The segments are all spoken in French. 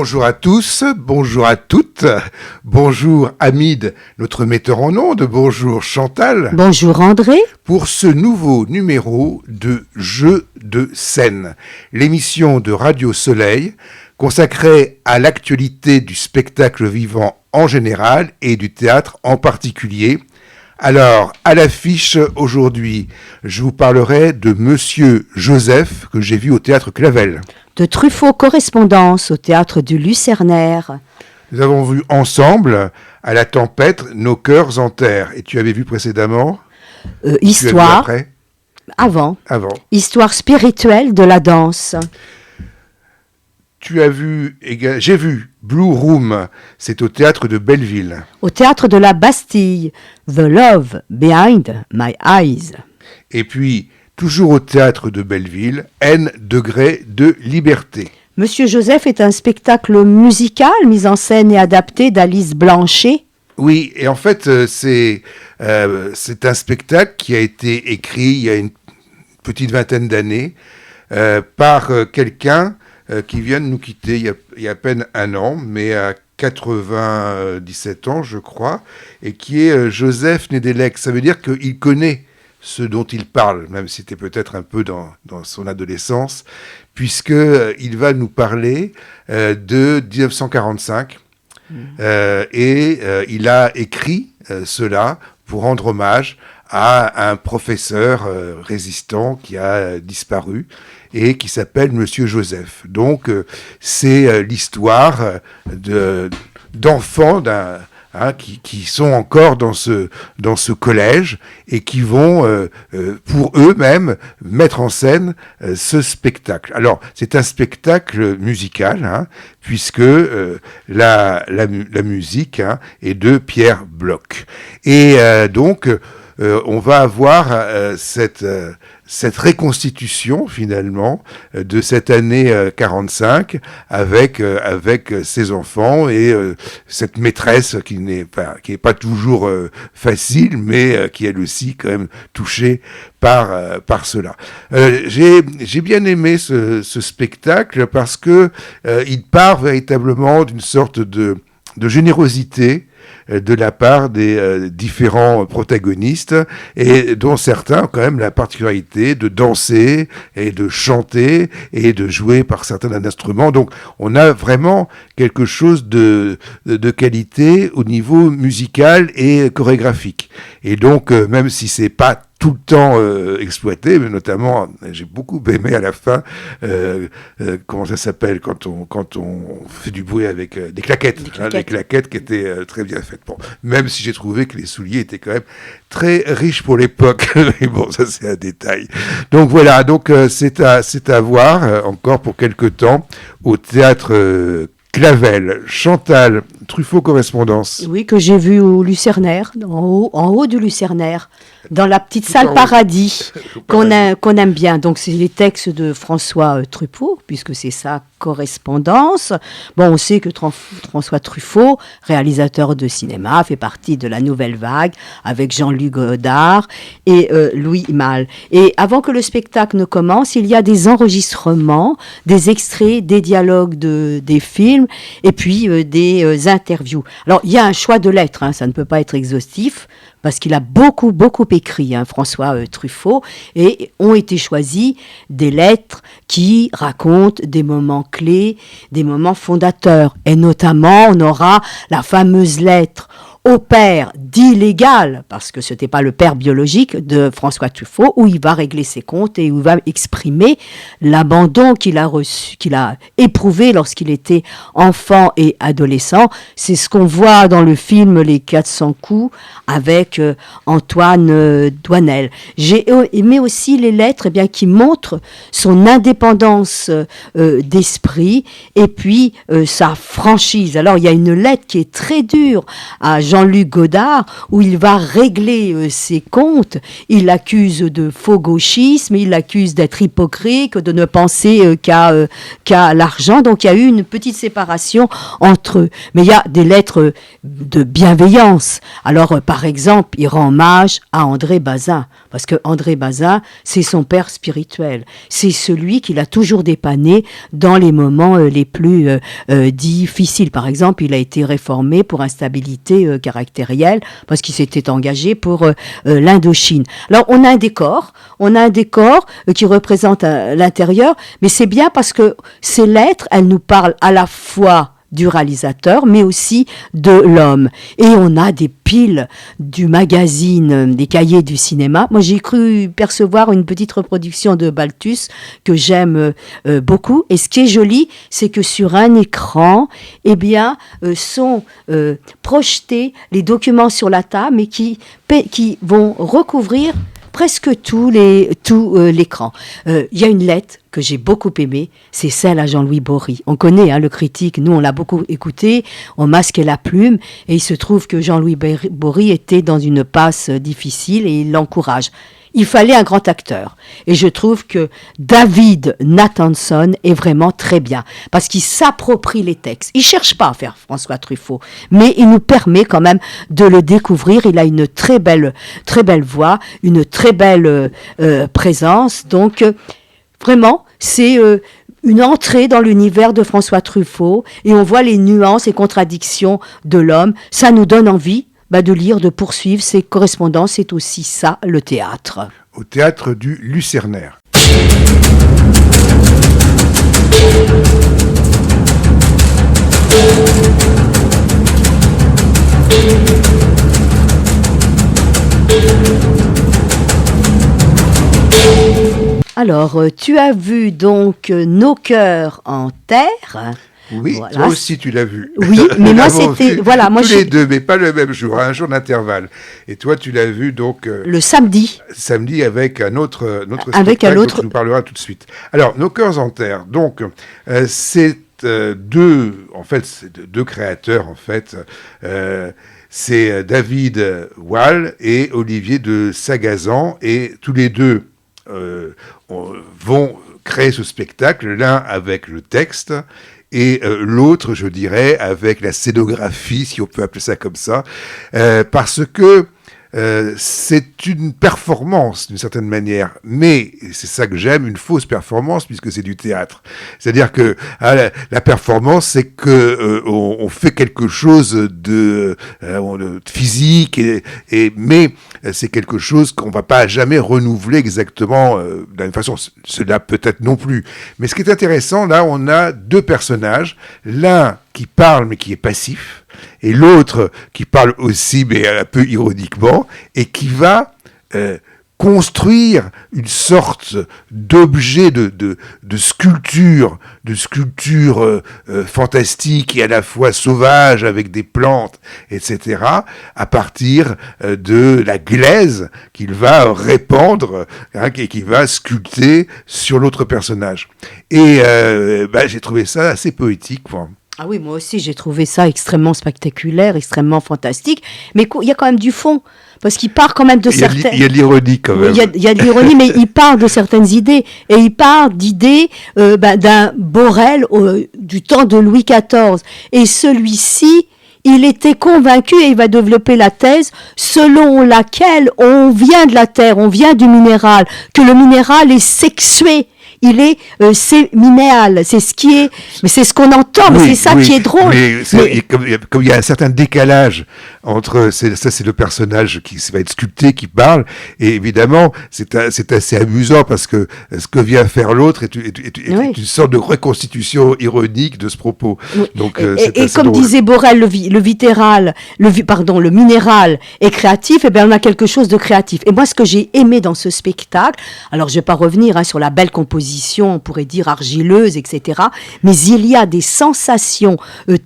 Bonjour à tous, bonjour à toutes, bonjour Hamid, notre metteur en ondes, bonjour Chantal. Bonjour André. Pour ce nouveau numéro de Jeux de scène, l'émission de Radio Soleil consacrée à l'actualité du spectacle vivant en général et du théâtre en particulier. Alors, à l'affiche aujourd'hui, je vous parlerai de Monsieur Joseph que j'ai vu au Théâtre Clavel. De Truffaut Correspondance au Théâtre du Lucernaire. Nous avons vu ensemble, à la tempête, Nos cœurs en terre. Et tu avais vu précédemment Histoire. Tu as vu après Avant. Histoire spirituelle de la danse. J'ai vu Blue Room, c'est au Théâtre de Belleville. Au Théâtre de la Bastille, The Love Behind My Eyes. Et puis, toujours au Théâtre de Belleville, N degré de liberté. Monsieur Joseph est un spectacle musical mis en scène et adapté d'Alice Blanchet. Oui, et en fait, c'est un spectacle qui a été écrit il y a une petite vingtaine d'années par quelqu'un qui vient de nous quitter il y a à peine un an, mais à 97 ans, je crois, et qui est Joseph Nedelec. Ça veut dire qu'il connaît ce dont il parle, même si c'était peut-être un peu dans son adolescence, puisqu'il va nous parler de 1945, et il a écrit cela pour rendre hommage à un professeur résistant qui a disparu et qui s'appelle Monsieur Joseph. Donc, c'est l'histoire d'enfants qui sont encore dans ce collège et qui vont, pour eux-mêmes, mettre en scène ce spectacle. Alors, c'est un spectacle musical, puisque la musique est de Pierre Bloch. Et donc, on va avoir cette reconstitution finalement de cette année 45 avec ses enfants et cette maîtresse qui n'est pas toujours facile, mais qui elle aussi quand même touchée par cela. J'ai bien aimé ce spectacle parce que il part véritablement d'une sorte de générosité de la part des différents protagonistes, et dont certains ont quand même la particularité de danser et de chanter et de jouer par certains instruments. Donc on a vraiment quelque chose de qualité au niveau musical et chorégraphique. Et donc même si c'est pas tout le temps exploité, mais notamment, j'ai beaucoup aimé à la fin, comment ça s'appelle, quand on fait du bruit avec des claquettes. Des claquettes qui étaient très bien faites. Bon, même si j'ai trouvé que les souliers étaient quand même très riches pour l'époque, mais bon, ça c'est un détail. Donc voilà, c'est à voir encore pour quelque temps au Théâtre Clavel. Chantal, Truffaut Correspondance. Oui, que j'ai vu au Lucernaire, en haut du Lucernaire, dans la petite salle Paradis, qu'on aime bien. Donc, c'est les textes de François Truffaut, puisque c'est sa correspondance. Bon, on sait que François Truffaut, réalisateur de cinéma, fait partie de la Nouvelle Vague, avec Jean-Luc Godard et Louis Malle. Et avant que le spectacle ne commence, il y a des enregistrements, des extraits, des dialogues des films, et puis des interviews. Alors, il y a un choix de lettres, ça ne peut pas être exhaustif, parce qu'il a beaucoup écrit, François Truffaut, et ont été choisies des lettres qui racontent des moments clés, des moments fondateurs. Et notamment, on aura la fameuse lettre au père dit légal, parce que ce n'était pas le père biologique de François Truffaut, où il va régler ses comptes et où il va exprimer l'abandon qu'il a éprouvé lorsqu'il était enfant et adolescent. C'est ce qu'on voit dans le film Les 400 coups avec Antoine Doinel. J'ai aimé aussi les lettres qui montrent son indépendance d'esprit et puis sa franchise. Alors il y a une lettre qui est très dure à Jean-Luc Godard, soir où il va régler ses comptes. Il l'accuse de faux gauchisme, il l'accuse d'être hypocrite, de ne penser qu'à l'argent. Donc il y a eu une petite séparation entre eux. Mais il y a des lettres de bienveillance. Alors par exemple, il rend hommage à André Bazin, parce que André Bazin, c'est son père spirituel. C'est celui qui l'a toujours dépanné dans les moments les plus difficiles. Par exemple, il a été réformé pour instabilité caractérielle, parce qu'il s'était engagé pour l'Indochine. Alors, on a un décor qui représente l'intérieur, mais c'est bien parce que ces lettres, elles nous parlent à la fois du réalisateur, mais aussi de l'homme. Et on a des piles du magazine, des cahiers du cinéma. Moi, j'ai cru percevoir une petite reproduction de Balthus que j'aime beaucoup. Et ce qui est joli, c'est que sur un écran, eh bien, sont projetés les documents sur la table, mais qui vont recouvrir presque tout l'écran. Il y a une lettre que j'ai beaucoup aimée, c'est celle à Jean-Louis Bory. On connaît le critique, nous on l'a beaucoup écouté, on masquait la plume, et il se trouve que Jean-Louis Bory était dans une passe difficile et il l'encourage. Il fallait un grand acteur. Et je trouve que David Nathanson est vraiment très bien. Parce qu'il s'approprie les textes. Il ne cherche pas à faire François Truffaut. Mais il nous permet quand même de le découvrir. Il a une très belle voix, une très belle présence. Donc, vraiment, c'est une entrée dans l'univers de François Truffaut. Et on voit les nuances et contradictions de l'homme. Ça nous donne envie de lire, de poursuivre ces correspondances. C'est aussi ça, le théâtre. Au théâtre du Lucernaire. Alors, tu as vu donc Nos cœurs en terre. Oui, voilà. Toi aussi tu l'as vu. Oui, mais moi c'était... Voilà, moi tous les deux, mais pas le même jour, un jour d'intervalle. Et toi tu l'as vu donc... le samedi. Samedi avec un autre spectacle dont tu nous parleras tout de suite. Alors, Nos cœurs en terre, donc c'est deux créateurs en fait. C'est David Wall et Olivier de Sagazan, et tous les deux vont créer ce spectacle, l'un avec le texte, et l'autre, je dirais, avec la scénographie, si on peut appeler ça comme ça, parce que c'est une performance d'une certaine manière, mais c'est ça que j'aime, une fausse performance, puisque c'est du théâtre. C'est-à-dire que la performance, c'est que on fait quelque chose de physique, mais c'est quelque chose qu'on va pas jamais renouveler exactement de la même façon. Cela peut-être non plus. Mais ce qui est intéressant, là, on a deux personnages, l'un qui parle mais qui est passif, et l'autre qui parle aussi mais un peu ironiquement, et qui va construire une sorte d'objet de sculpture, fantastique et à la fois sauvage avec des plantes, etc., à partir de la glaise qu'il va répandre, et qui va sculpter sur l'autre personnage. Et j'ai trouvé ça assez poétique, quoi. Ah oui, moi aussi, j'ai trouvé ça extrêmement spectaculaire, extrêmement fantastique. Mais il y a quand même du fond, parce qu'il part quand même de certaines... Il y a de l'ironie quand même. Il y a de l'ironie, mais il part de certaines idées. Et il part d'idées d'un Borel du temps de Louis XIV. Et celui-ci, il était convaincu, et il va développer la thèse, selon laquelle on vient de la terre, on vient du minéral, que le minéral est sexué. Il est séminéal, c'est ce qui est, mais c'est ce qu'on entend, mais c'est ça qui est drôle. Comme il y a un certain décalage entre, c'est le personnage qui va être sculpté, qui parle, et évidemment, c'est assez amusant parce que ce que vient faire l'autre est une sorte de reconstitution ironique de ce propos. Oui. Donc, et comme drôle. Disait Borel, le minéral est créatif, et bien on a quelque chose de créatif. Et moi, ce que j'ai aimé dans ce spectacle, alors je vais pas revenir sur la belle composition composition, on pourrait dire argileuse, etc. Mais il y a des sensations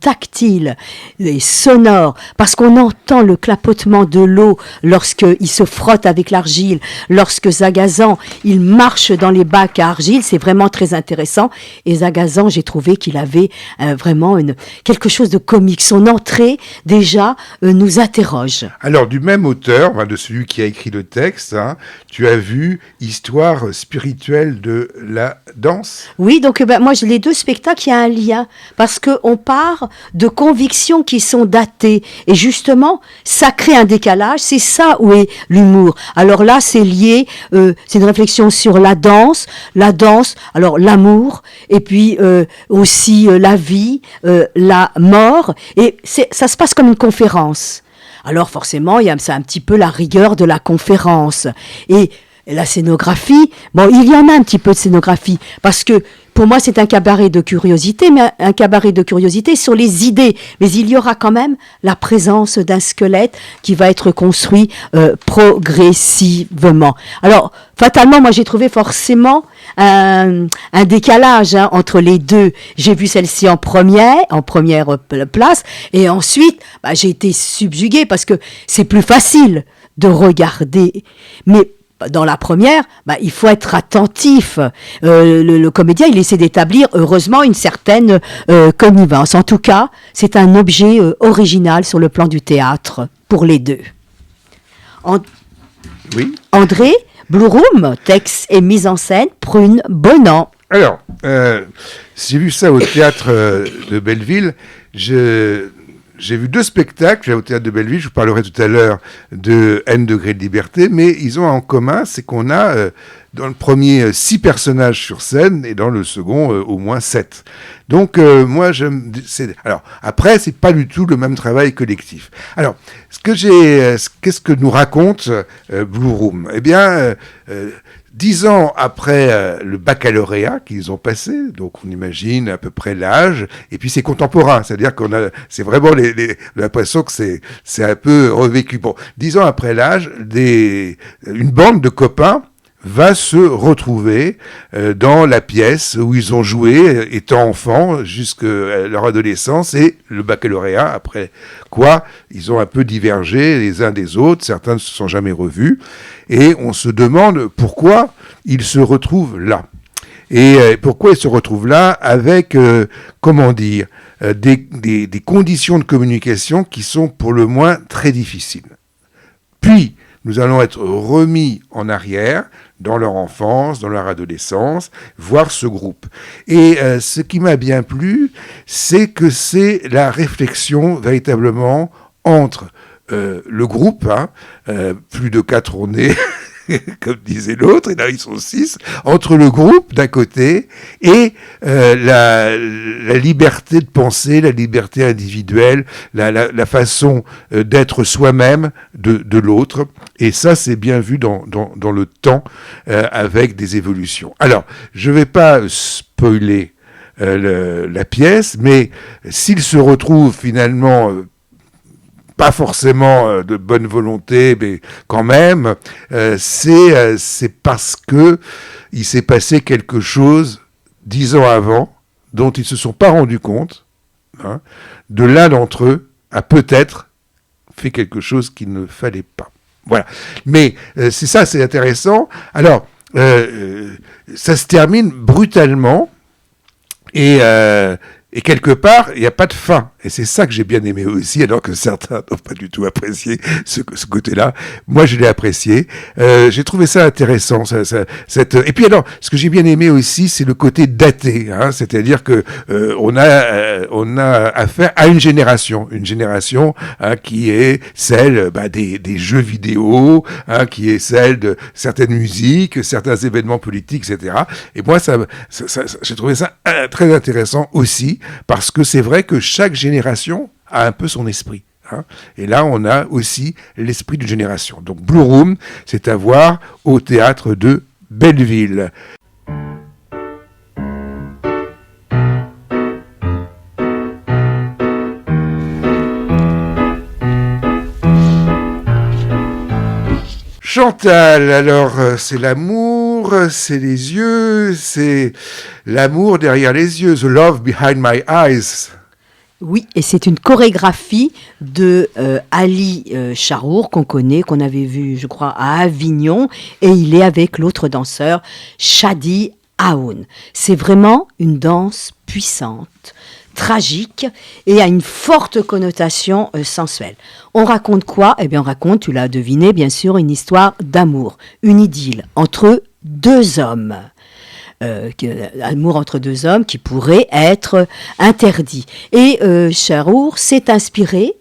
tactiles et sonores, parce qu'on entend le clapotement de l'eau lorsqu'il se frotte avec l'argile, lorsque Zagazan, il marche dans les bacs à argile, c'est vraiment très intéressant. Et Zagazan, j'ai trouvé qu'il avait vraiment quelque chose de comique. Son entrée, déjà, nous interroge. Alors, du même auteur, de celui qui a écrit le texte, tu as vu Histoire spirituelle de la danse. Oui, donc moi, les deux spectacles, il y a un lien, parce qu'on part de convictions qui sont datées. Et justement, ça crée un décalage, c'est ça où est l'humour. Alors là, c'est lié, c'est une réflexion sur la danse, alors l'amour, et puis aussi la vie, la mort, et ça se passe comme une conférence. Alors forcément, c'est un petit peu la rigueur de la conférence. Et la scénographie, il y en a un petit peu de scénographie, parce que pour moi, c'est un cabaret de curiosité, mais un cabaret de curiosité sur les idées. Mais il y aura quand même la présence d'un squelette qui va être construit progressivement. Alors, fatalement, moi, j'ai trouvé forcément un décalage entre les deux. J'ai vu celle-ci en première place, et ensuite, j'ai été subjuguée parce que c'est plus facile de regarder. Mais dans la première, il faut être attentif. Le comédien, il essaie d'établir, heureusement, une certaine connivence. En tout cas, c'est un objet original sur le plan du théâtre, pour les deux. Oui. André, Blue Room, texte et mise en scène, Prune Bonan. Alors, j'ai vu ça au théâtre de Belleville. J'ai vu 2 spectacles au théâtre de Belleville. Je vous parlerai tout à l'heure de N degré de liberté, mais ils ont en commun, c'est qu'on a dans le premier 6 personnages sur scène et dans le second au moins 7. Donc moi alors après c'est pas du tout le même travail collectif. Alors qu'est-ce que nous raconte Blue Room ? Eh bien 10 ans après le baccalauréat qu'ils ont passé, donc on imagine à peu près l'âge, et puis c'est contemporain, c'est-à-dire c'est vraiment l'impression que c'est un peu revécu. Bon, 10 ans après l'âge, une bande de copains va se retrouver dans la pièce où ils ont joué étant enfants jusqu'à leur adolescence et le baccalauréat, après quoi ils ont un peu divergé les uns des autres, certains ne se sont jamais revus, et on se demande pourquoi ils se retrouvent là. Et pourquoi ils se retrouvent là avec, des conditions de communication qui sont pour le moins très difficiles. Puis, nous allons être remis en arrière dans leur enfance, dans leur adolescence, voir ce groupe. Et ce qui m'a bien plu, c'est que c'est la réflexion véritablement entre le groupe, plus de 4 on est, comme disait l'autre, et là ils sont 6, entre le groupe d'un côté et la liberté de penser, la liberté individuelle, la façon d'être soi-même de l'autre. Et ça, c'est bien vu dans le temps, avec des évolutions. Alors, je ne vais pas spoiler la pièce, mais s'ils se retrouvent finalement pas forcément de bonne volonté, mais quand même, c'est parce que il s'est passé quelque chose 10 ans avant dont ils se sont pas rendus compte. De l'un d'entre eux a peut-être fait quelque chose qu'il ne fallait pas. Voilà. Mais c'est intéressant. Alors, ça se termine brutalement et quelque part, il n'y a pas de fin. Et c'est ça que j'ai bien aimé aussi, alors que certains n'ont pas du tout apprécié ce côté-là. Moi, je l'ai apprécié. J'ai trouvé ça intéressant. Et puis alors, ce que j'ai bien aimé aussi, c'est le côté daté. C'est-à-dire que on a affaire à une génération qui est celle des jeux vidéo, qui est celle de certaines musiques, certains événements politiques, etc. Et moi, j'ai trouvé ça très intéressant aussi, parce que c'est vrai que chaque génération a un peu son esprit. Et là, on a aussi l'esprit d'une génération. Donc, Blue Room, c'est à voir au théâtre de Belleville. Chantal, alors c'est l'amour, l'amour, c'est les yeux, c'est l'amour derrière les yeux, the love behind my eyes. Oui, et c'est une chorégraphie de Ali Charour qu'on connaît, qu'on avait vu, je crois, à Avignon, et il est avec l'autre danseur, Shadi Aoun. C'est vraiment une danse puissante, tragique, et a une forte connotation sensuelle. On raconte quoi ? Eh bien, on raconte, tu l'as deviné, bien sûr, une histoire d'amour, une idylle entre deux hommes. Amour entre deux hommes qui pourrait être interdit. Et Charour s'est inspiré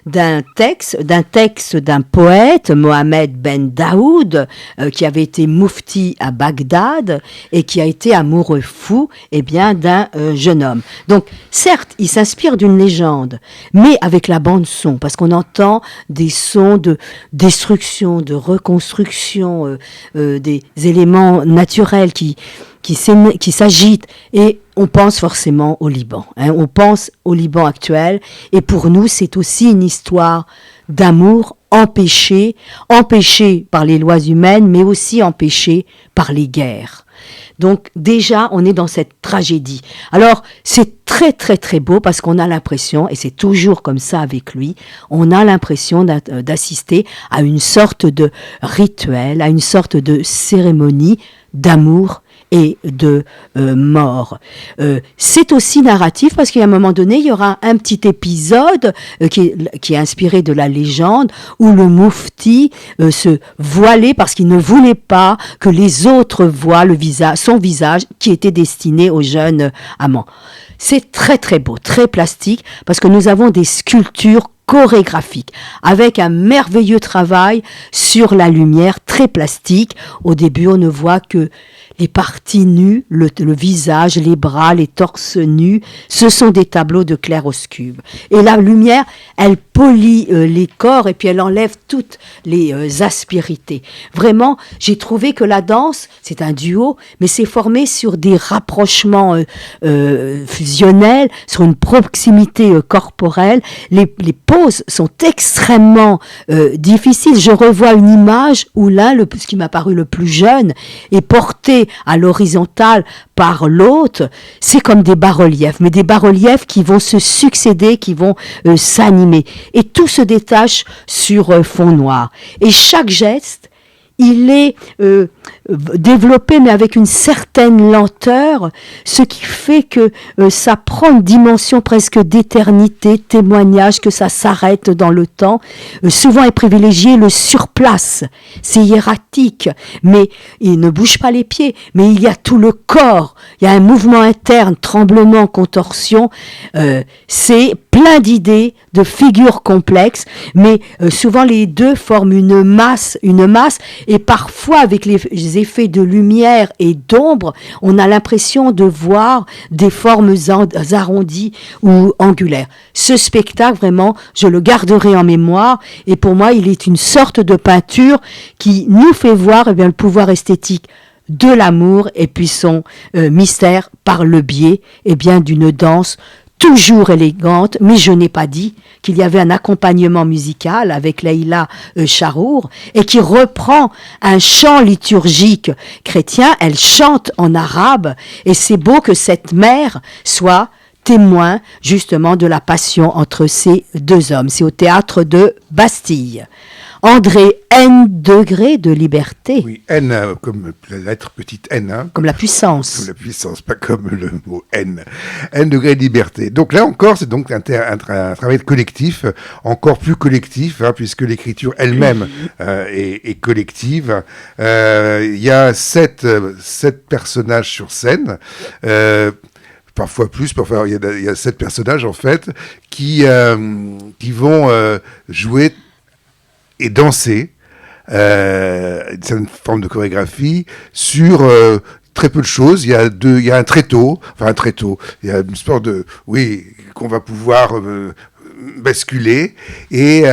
d'un texte d'un poète, Mohamed Ben Daoud, qui avait été moufti à Bagdad et qui a été amoureux fou d'un jeune homme. Donc, certes, il s'inspire d'une légende, mais avec la bande-son, parce qu'on entend des sons de destruction, de reconstruction, des éléments naturels qui s'agitent, et on pense forcément au Liban. On pense au Liban actuel, et pour nous, c'est aussi une histoire d'amour empêché par les lois humaines, mais aussi empêché par les guerres. Donc déjà, on est dans cette tragédie. Alors, c'est très très très beau, parce qu'on a l'impression, et c'est toujours comme ça avec lui, on a l'impression d'assister à une sorte de rituel, à une sorte de cérémonie d'amour et de mort. C'est aussi narratif, parce qu'à un moment donné, il y aura un petit épisode qui est inspiré de la légende, où le moufti se voilait parce qu'il ne voulait pas que les autres voient son visage qui était destiné au jeune amant. C'est très très beau, très plastique, parce que nous avons des sculptures chorégraphique, avec un merveilleux travail sur la lumière, très plastique. Au début, on ne voit que les parties nues, le visage, les bras, les torses nus. Ce sont des tableaux de clair-obscur. Et la lumière, elle polit les corps, et puis elle enlève toutes les aspérités. Vraiment, j'ai trouvé que la danse, c'est un duo, mais c'est formé sur des rapprochements fusionnels, sur une proximité corporelle. Les poses sont extrêmement difficiles. Je revois une image où l'un, ce qui m'a paru le plus jeune, est porté à l'horizontale par l'autre. C'est comme des bas-reliefs, mais des bas-reliefs qui vont se succéder, qui vont s'animer. Et tout se détache sur fond noir. Et chaque geste, il est développé, mais avec une certaine lenteur, ce qui fait que ça prend une dimension presque d'éternité, témoignage que ça s'arrête dans le temps. Souvent est privilégié le surplace, c'est hiératique, mais il ne bouge pas les pieds, mais il y a tout le corps, il y a un mouvement interne, tremblement, contorsion, c'est plein d'idées, de figures complexes, mais souvent les deux forment une masse, et parfois avec les effets de lumière et d'ombre, on a l'impression de voir des formes arrondies ou angulaires. Ce spectacle, vraiment, je le garderai en mémoire, et pour moi, il est une sorte de peinture qui nous fait voir le pouvoir esthétique de l'amour, et puis son mystère par le biais d'une danse toujours élégante, mais je n'ai pas dit qu'il y avait un accompagnement musical avec Leïla Charour, et qui reprend un chant liturgique chrétien. Elle chante en arabe, et c'est beau que cette mère soit témoin justement de la passion entre ces deux hommes. C'est au théâtre de Bastille. André, N degré de liberté. Oui, N comme la lettre petite N. Hein. Comme la puissance. Comme la puissance, pas comme le mot N. N degré de liberté. Donc là encore, c'est donc un travail collectif, encore plus collectif, hein, puisque l'écriture elle-même est collective. Il y a sept personnages sur scène. Parfois plus, parfois il y a 7 personnages en fait qui vont jouer et danser une certaine forme de chorégraphie sur très peu de choses. Il y a un tréteau, il y a une sorte de, qu'on va pouvoir basculer, et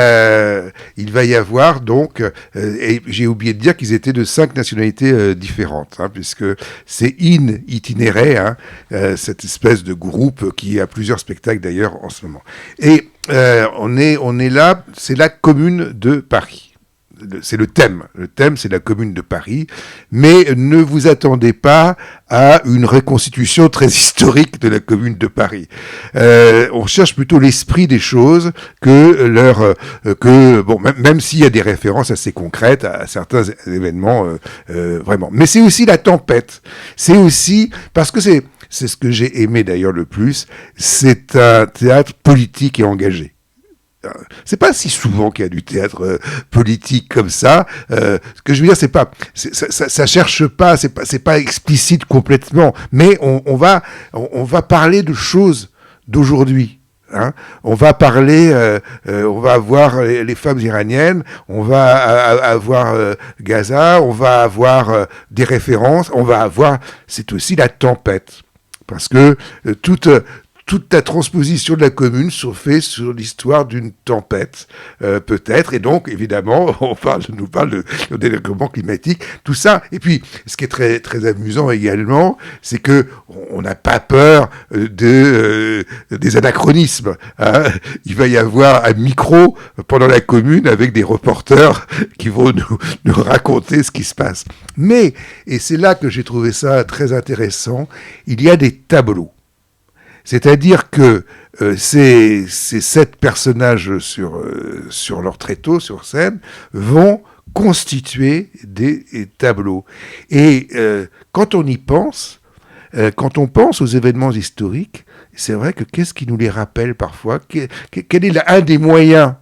il va y avoir donc, et j'ai oublié de dire qu'ils étaient de 5 nationalités différentes, hein, puisque c'est Itinéré, hein, cette espèce de groupe qui a plusieurs spectacles d'ailleurs en ce moment. Et on est là, c'est la Commune de Paris. c'est le thème. Le thème, c'est la Commune de Paris. Mais ne vous attendez pas à une reconstitution très historique de la Commune de Paris. On cherche plutôt l'esprit des choses même s'il y a des références assez concrètes à certains événements, vraiment. Mais c'est aussi la tempête. C'est aussi, parce que c'est ce que j'ai aimé d'ailleurs le plus, c'est un théâtre politique et engagé. C'est pas si souvent qu'il y a du théâtre politique comme ça. Ce que je veux dire, ça cherche pas, c'est pas explicite complètement, mais on va parler de choses d'aujourd'hui. Hein. On va parler, on va avoir les femmes iraniennes, on va avoir Gaza, on va avoir des références, c'est aussi la tempête, parce que toute la transposition de la Commune se fait sur l'histoire d'une tempête, peut-être, et donc, évidemment, on nous parle de dérèglement climatique, tout ça. Et puis, ce qui est très, très amusant également, c'est que on n'a pas peur des anachronismes. Hein. Il va y avoir un micro pendant la Commune avec des reporters qui vont nous raconter ce qui se passe. Mais, et c'est là que j'ai trouvé ça très intéressant, il y a des tableaux. C'est-à-dire que ces 7 personnages sur leur tréteau, sur scène, vont constituer des tableaux. Et quand on y pense, quand on pense aux événements historiques, c'est vrai que qu'est-ce qui nous les rappelle parfois ? Quel est un des moyens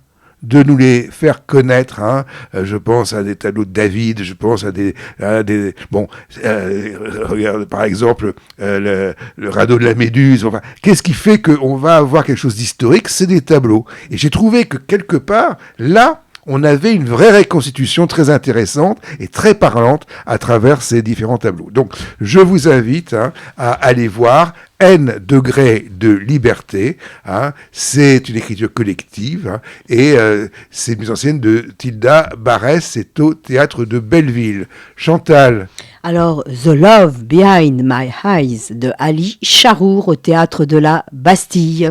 de nous les faire connaître, hein. Je pense à des tableaux de David, je pense à des regarde par exemple le radeau de la Méduse. Enfin, qu'est-ce qui fait qu'on va avoir quelque chose d'historique ? C'est des tableaux. Et j'ai trouvé que quelque part là, on avait une vraie reconstitution très intéressante et très parlante à travers ces différents tableaux. Donc, je vous invite à aller voir N degrés de liberté. Hein, c'est une écriture collective, hein, et c'est mise en scène de Tilda Barès. C'est au Théâtre de Belleville. Chantal. Alors, The Love Behind My Eyes de Ali Charour au Théâtre de la Bastille.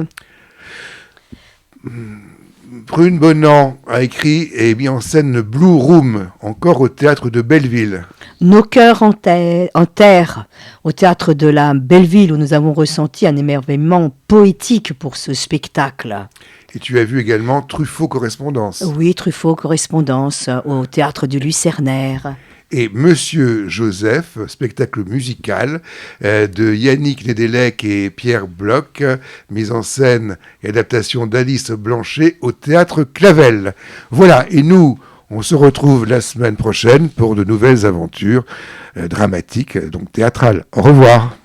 Prune Bonan a écrit et mis en scène Blue Room, encore au Théâtre de Belleville. Nos cœurs en terre, au Théâtre de la Belleville, où nous avons ressenti un émerveillement poétique pour ce spectacle. Et tu as vu également Truffaut Correspondance. Oui, Truffaut Correspondance, au Théâtre du Lucernaire. Et Monsieur Joseph, spectacle musical de Yannick Nedelec et Pierre Bloch, mise en scène et adaptation d'Alice Blanchet au Théâtre Clavel. Voilà, et nous, on se retrouve la semaine prochaine pour de nouvelles aventures dramatiques, donc théâtrales. Au revoir.